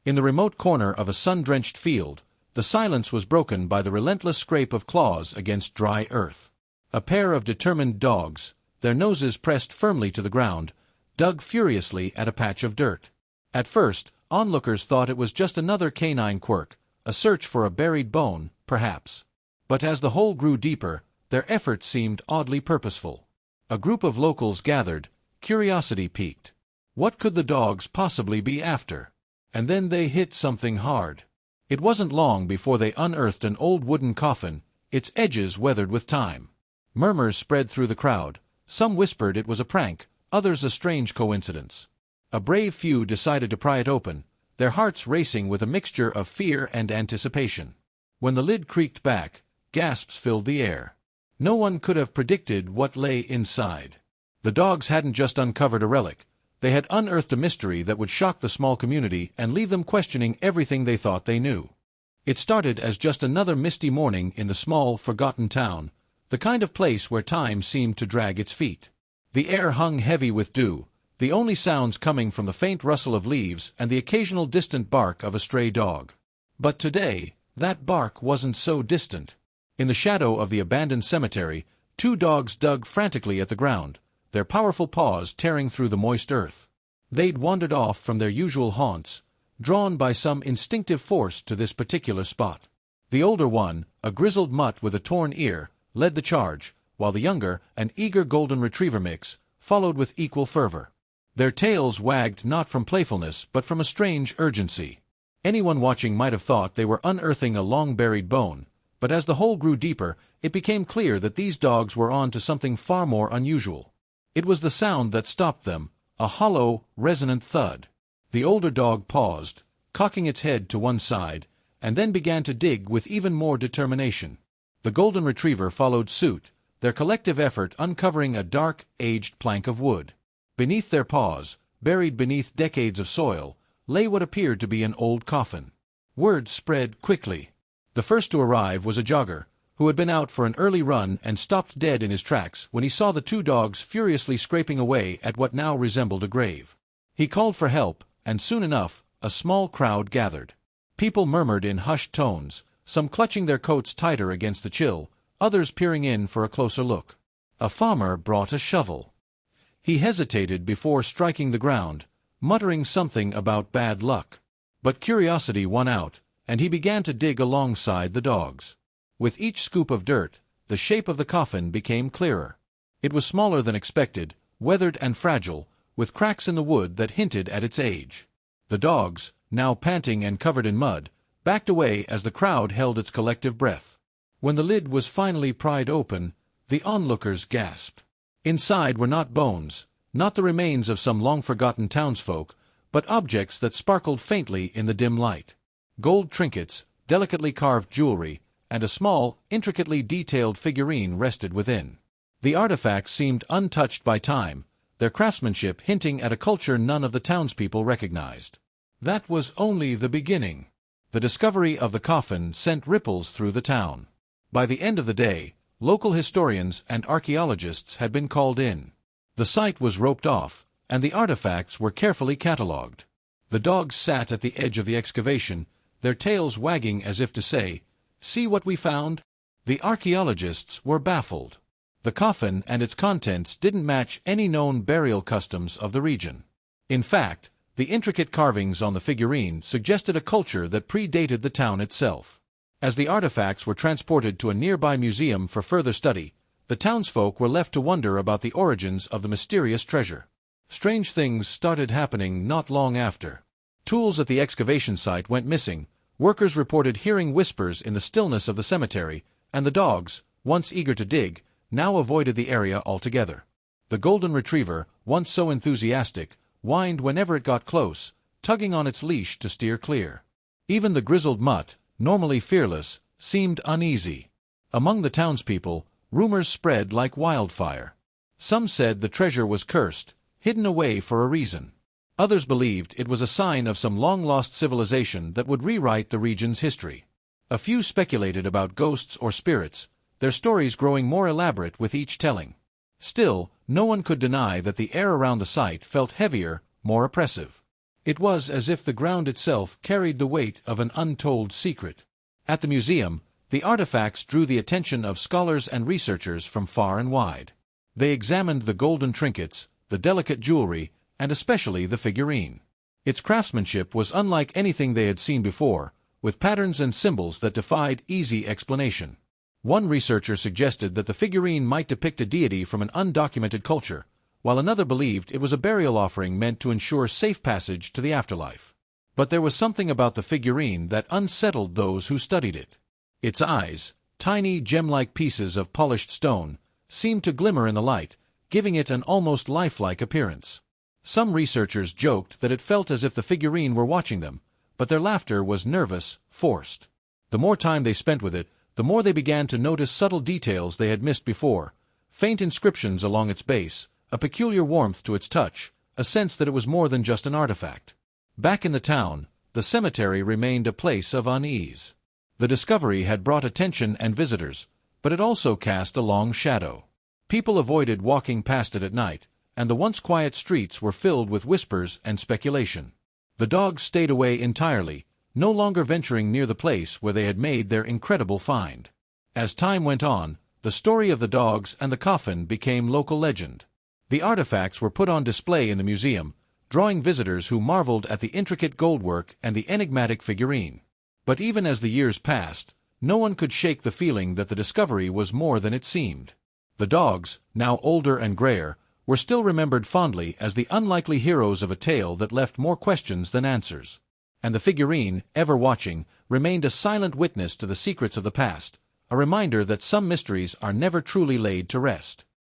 In the remote corner of a sun-drenched field, the silence was broken by the relentless scrape of claws against dry earth. A pair of determined dogs, their noses pressed firmly to the ground, dug furiously at a patch of dirt. At first, onlookers thought it was just another canine quirk, a search for a buried bone, perhaps. But as the hole grew deeper, their efforts seemed oddly purposeful. A group of locals gathered, curiosity piqued. What could the dogs possibly be after? And then they hit something hard. It wasn't long before they unearthed an old wooden coffin, its edges weathered with time. Murmurs spread through the crowd. Some whispered it was a prank, others a strange coincidence. A brave few decided to pry it open, their hearts racing with a mixture of fear and anticipation. When the lid creaked back, gasps filled the air. No one could have predicted what lay inside. The dogs hadn't just uncovered a relic. They had unearthed a mystery that would shock the small community and leave them questioning everything they thought they knew. It started as just another misty morning in the small, forgotten town, the kind of place where time seemed to drag its feet. The air hung heavy with dew, the only sounds coming from the faint rustle of leaves and the occasional distant bark of a stray dog. But today, that bark wasn't so distant. In the shadow of the abandoned cemetery, two dogs dug frantically at the ground, their powerful paws tearing through the moist earth. They'd wandered off from their usual haunts, drawn by some instinctive force to this particular spot. The older one, a grizzled mutt with a torn ear, led the charge, while the younger, an eager golden retriever mix, followed with equal fervor. Their tails wagged not from playfulness but from a strange urgency. Anyone watching might have thought they were unearthing a long-buried bone, but as the hole grew deeper, it became clear that these dogs were on to something far more unusual. It was the sound that stopped them, a hollow, resonant thud. The older dog paused, cocking its head to one side, and then began to dig with even more determination. The golden retriever followed suit, their collective effort uncovering a dark, aged plank of wood. Beneath their paws, buried beneath decades of soil, lay what appeared to be an old coffin. Word spread quickly. The first to arrive was a jogger, who had been out for an early run and stopped dead in his tracks when he saw the two dogs furiously scraping away at what now resembled a grave. He called for help, and soon enough, a small crowd gathered. People murmured in hushed tones, some clutching their coats tighter against the chill, others peering in for a closer look. A farmer brought a shovel. He hesitated before striking the ground, muttering something about bad luck. But curiosity won out, and he began to dig alongside the dogs. With each scoop of dirt, the shape of the coffin became clearer. It was smaller than expected, weathered and fragile, with cracks in the wood that hinted at its age. The dogs, now panting and covered in mud, backed away as the crowd held its collective breath. When the lid was finally pried open, the onlookers gasped. Inside were not bones, not the remains of some long-forgotten townsfolk, but objects that sparkled faintly in the dim light. Gold trinkets, delicately carved jewelry, and a small, intricately detailed figurine rested within. The artifacts seemed untouched by time, their craftsmanship hinting at a culture none of the townspeople recognized. That was only the beginning. The discovery of the coffin sent ripples through the town. By the end of the day, local historians and archaeologists had been called in. The site was roped off, and the artifacts were carefully catalogued. The dogs sat at the edge of the excavation, their tails wagging as if to say, "See what we found?" The archaeologists were baffled. The coffin and its contents didn't match any known burial customs of the region. In fact, the intricate carvings on the figurine suggested a culture that predated the town itself. As the artifacts were transported to a nearby museum for further study, the townsfolk were left to wonder about the origins of the mysterious treasure. Strange things started happening not long after. Tools at the excavation site went missing, workers reported hearing whispers in the stillness of the cemetery, and the dogs, once eager to dig, now avoided the area altogether. The golden retriever, once so enthusiastic, whined whenever it got close, tugging on its leash to steer clear. Even the grizzled mutt, normally fearless, seemed uneasy. Among the townspeople, rumors spread like wildfire. Some said the treasure was cursed, hidden away for a reason. Others believed it was a sign of some long-lost civilization that would rewrite the region's history. A few speculated about ghosts or spirits, their stories growing more elaborate with each telling. Still, no one could deny that the air around the site felt heavier, more oppressive. It was as if the ground itself carried the weight of an untold secret. At the museum, the artifacts drew the attention of scholars and researchers from far and wide. They examined the golden trinkets, the delicate jewelry, and especially the figurine. Its craftsmanship was unlike anything they had seen before, with patterns and symbols that defied easy explanation. One researcher suggested that the figurine might depict a deity from an undocumented culture, while another believed it was a burial offering meant to ensure safe passage to the afterlife. But there was something about the figurine that unsettled those who studied it. Its eyes, tiny gem-like pieces of polished stone, seemed to glimmer in the light, giving it an almost lifelike appearance. Some researchers joked that it felt as if the figurine were watching them, but their laughter was nervous, forced. The more time they spent with it, the more they began to notice subtle details they had missed before, faint inscriptions along its base, a peculiar warmth to its touch, a sense that it was more than just an artifact. Back in the town, the cemetery remained a place of unease. The discovery had brought attention and visitors, but it also cast a long shadow. People avoided walking past it at night, and the once quiet streets were filled with whispers and speculation. The dogs stayed away entirely, no longer venturing near the place where they had made their incredible find. As time went on, the story of the dogs and the coffin became local legend. The artifacts were put on display in the museum, drawing visitors who marveled at the intricate goldwork and the enigmatic figurine. But even as the years passed, no one could shake the feeling that the discovery was more than it seemed. The dogs, now older and grayer, were still remembered fondly as the unlikely heroes of a tale that left more questions than answers. And the figurine, ever watching, remained a silent witness to the secrets of the past, a reminder that some mysteries are never truly laid to rest.